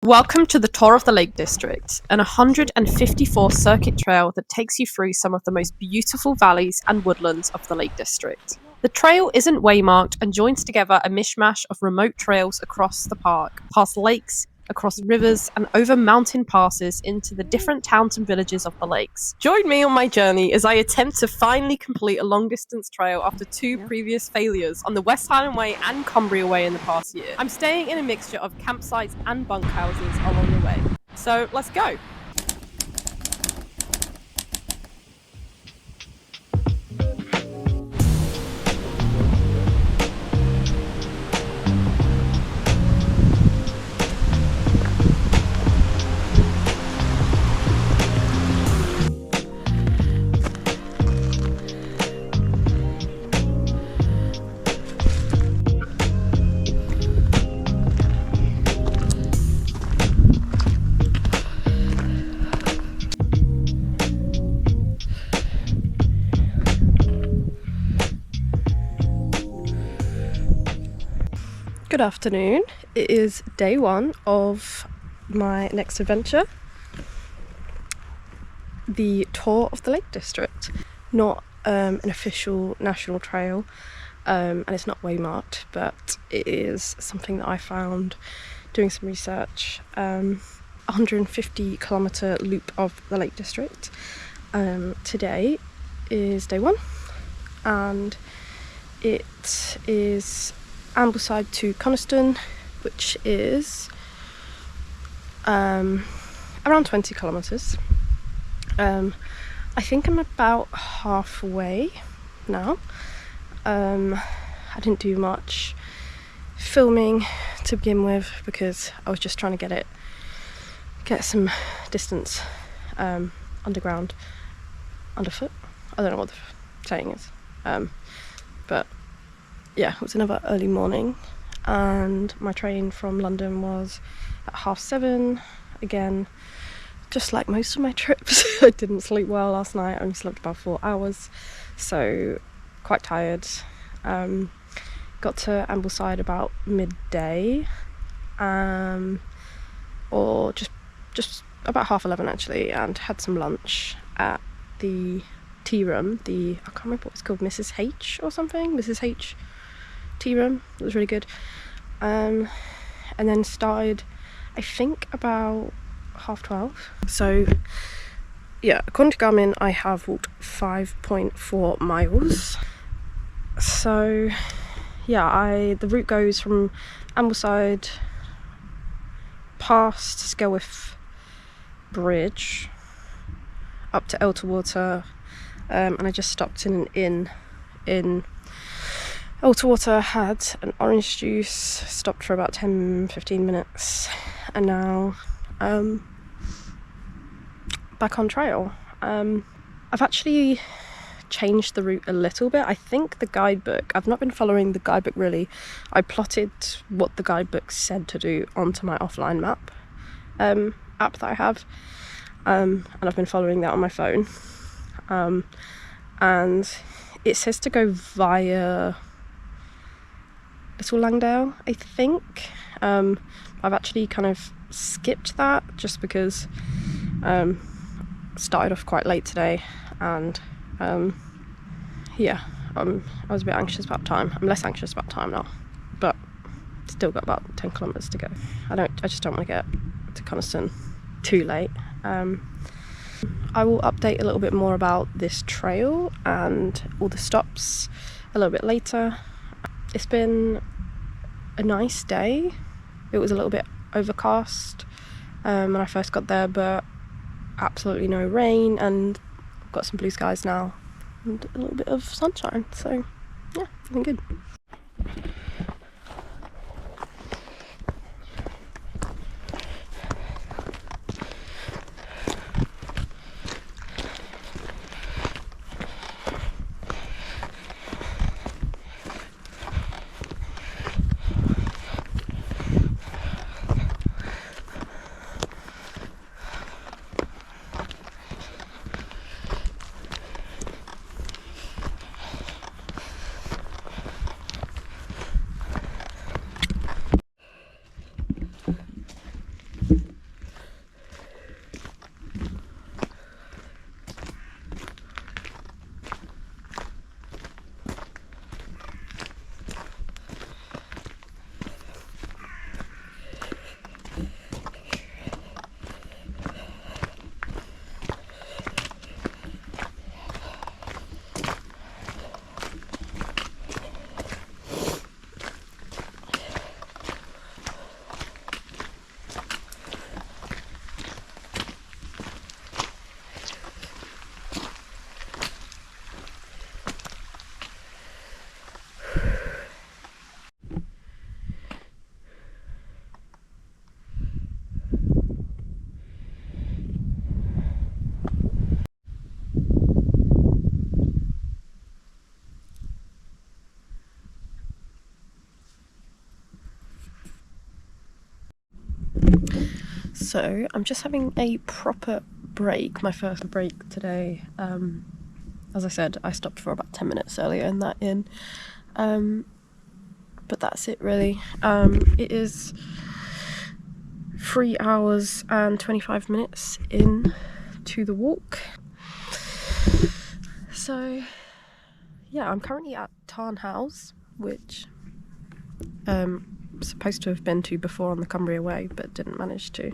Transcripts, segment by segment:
Welcome to the Tour of the Lake District, an 154 circuit trail that takes you through some of the most beautiful valleys and woodlands of the Lake District. The trail isn't waymarked and joins together a mishmash of remote trails across the park, past lakes, across rivers, and over mountain passes into the different towns and villages of the lakes. Join me on my journey as I attempt to finally complete a long-distance trail after two previous failures on the West Highland Way and Cumbria Way in the past year. I'm staying in a mixture of campsites and bunkhouses along the way. So let's go! Good afternoon. It is day one of my next adventure, the Tour of the Lake District. Not an official national trail, and it's not waymarked, but it is something that I found doing some research. 150 kilometre loop of the Lake District. Today is day one, and it is Ambleside to Coniston, which is around 20 kilometres. I think I'm about halfway now. I didn't do much filming to begin with because I was just trying to get some distance underfoot. I don't know what the saying is, but yeah, it was another early morning, and my train from London was at 7:30. Again, just like most of my trips, I didn't sleep well last night. I only slept about 4 hours, so quite tired. Got to Ambleside about midday, or just about 11:30 actually, and had some lunch at the tea room. I can't remember what it's called, Mrs. H or something. Mrs. H tea room. It was really good. And then started, I think, about 12:30. So yeah, according to Garmin, I have walked 5.4 miles. So yeah, the route goes from Ambleside past Skelwith Bridge up to Elterwater, and I just stopped in an inn in Elterwater, had an orange juice, stopped for about 10-15 minutes, and now back on trail. I've actually changed the route a little bit. I think the guidebook, I've not been following the guidebook really. I plotted what the guidebook said to do onto my offline map app that I have, and I've been following that on my phone, and it says to go via Little Langdale, I think. I've actually kind of skipped that just because started off quite late today, and yeah, I was a bit anxious about time. I'm less anxious about time now, but still got about 10 kilometres to go. I just don't want to get to Coniston too late. I will update a little bit more about this trail and all the stops a little bit later. It's been a nice day. It was a little bit overcast when I first got there, but absolutely no rain, and I've got some blue skies now and a little bit of sunshine, so yeah, feeling good. So I'm just having a proper break, my first break today. As I said, I stopped for about 10 minutes earlier in that inn. But that's it really. It is 3 hours and 25 minutes in to the walk. So yeah, I'm currently at Tarn Hows, which supposed to have been to before on the Cumbria Way, but didn't manage to.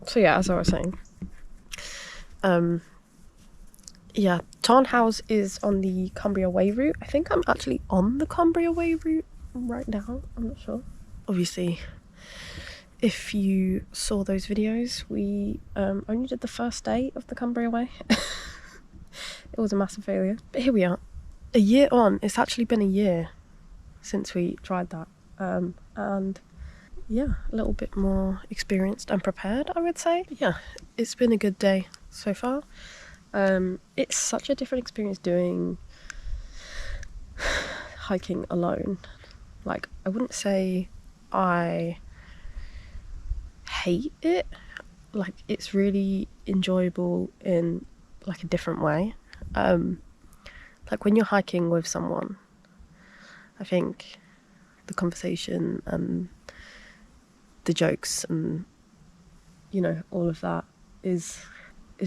So yeah, as I was saying, yeah, Tarn Hows is on the Cumbria Way route. I think I'm actually on the Cumbria Way route right now, I'm not sure. Obviously, if you saw those videos, we only did the first day of the Cumbria Way. It was a massive failure, but here we are. A year on, it's actually been a year since we tried that. And yeah, a little bit more experienced and prepared, I would say. But yeah, it's been a good day so far. It's such a different experience doing hiking alone. Like, I wouldn't say I hate it. Like, it's really enjoyable in like a different way. Like when you're hiking with someone, I think the conversation and the jokes and, you know, all of that is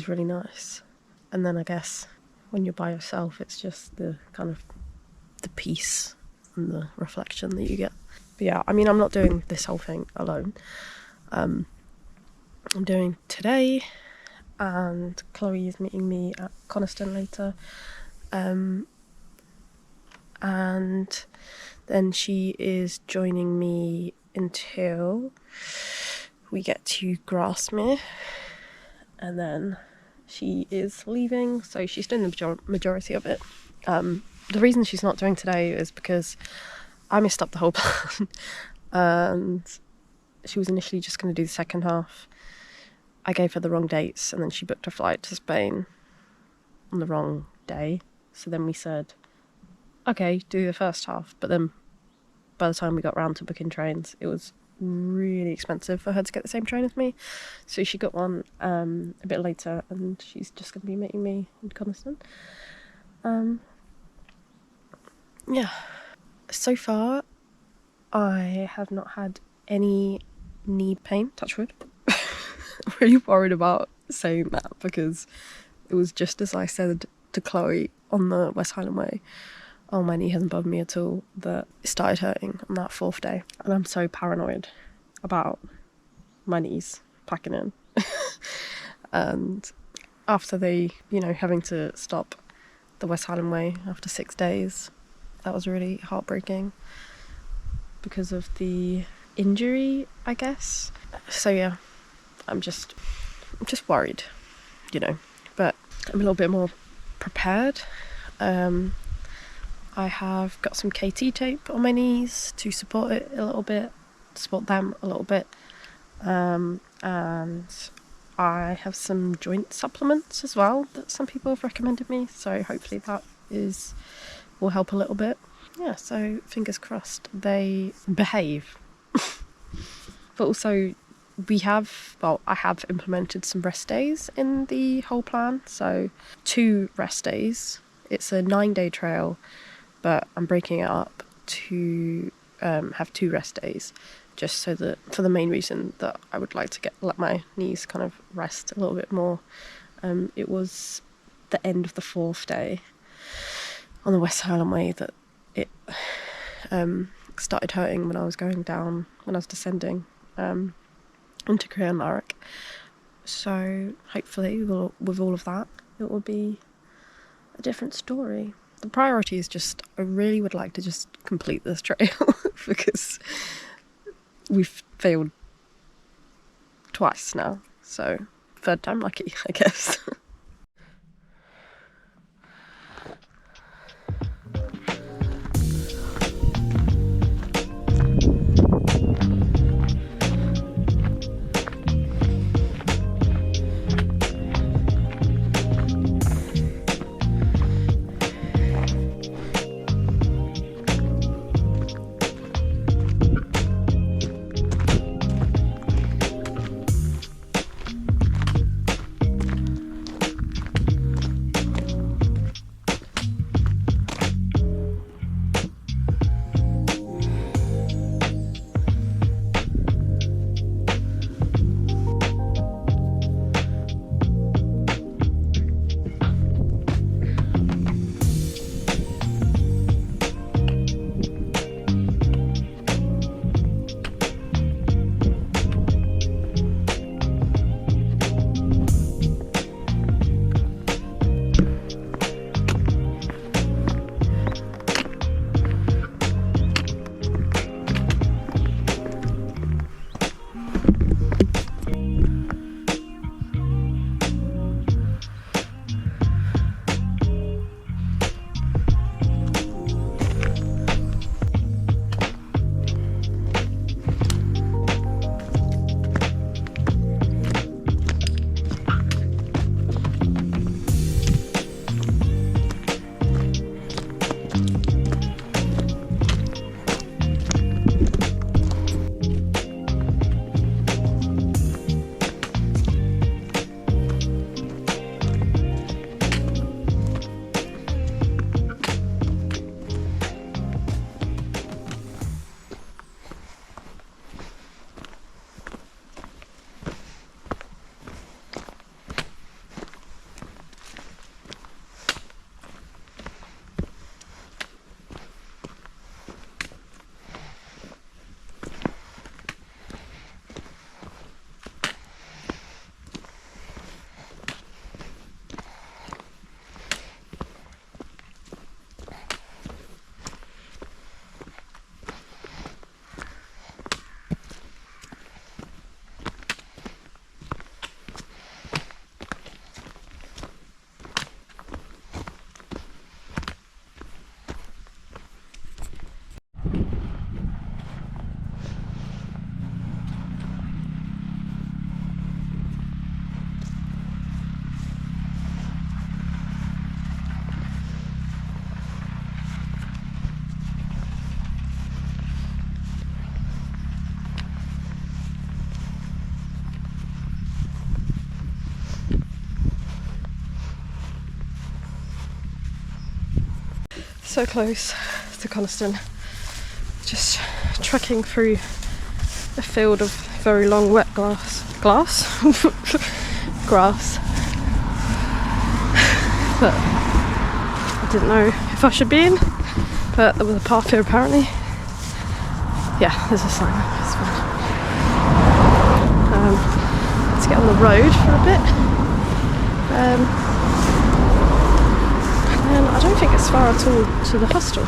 really nice. And then I guess when you're by yourself, it's just the kind of the peace and the reflection that you get. But yeah, I mean, I'm not doing this whole thing alone. I'm doing today, and Chloe is meeting me at Coniston later. And then she is joining me until we get to Grasmere, and then she is leaving, so she's doing the majority of it. The reason she's not doing today is because I messed up the whole plan, and she was initially just going to do the second half. I gave her the wrong dates, and then she booked a flight to Spain on the wrong day. So then we said, okay, do the first half. But then by the time we got round to booking trains, it was really expensive for her to get the same train as me. So she got one a bit later, and she's just going to be meeting me in Coniston. Yeah. So far, I have not had any knee pain, touch wood. I'm really worried about saying that, because it was just as I said to Chloe on the West Highland Way, oh, my knee hasn't bothered me at all, that it started hurting on that 4th day. And I'm so paranoid about my knees packing in. And after they, you know, having to stop the West Highland Way after 6 days, that was really heartbreaking because of the injury, I guess. So yeah, I'm just worried, you know, but I'm a little bit more prepared. I have got some KT tape on my knees to support it a little bit, support them a little bit, and I have some joint supplements as well that some people have recommended me, so hopefully that will help a little bit. Yeah, so fingers crossed they behave. But also I have implemented some rest days in the whole plan. So 2 rest days. It's a 9-day trail, but I'm breaking it up to have 2 rest days, just so that, for the main reason that I would like to let my knees kind of rest a little bit more. It was the end of the 4th day on the West Highland Way that it started hurting when I was going down, when I was descending into Crean Larrick. So hopefully with all of that, it will be a different story. The priority is just, I really would like to just complete this trail because we've failed twice now, so 3rd time lucky, I guess. So close to Coniston. Just trekking through a field of very long wet grass. But I didn't know if I should be in, but there was a path here apparently. Yeah, there's a sign. It's fine. Let's get on the road for a bit. And I don't think it's far at all to the hostel.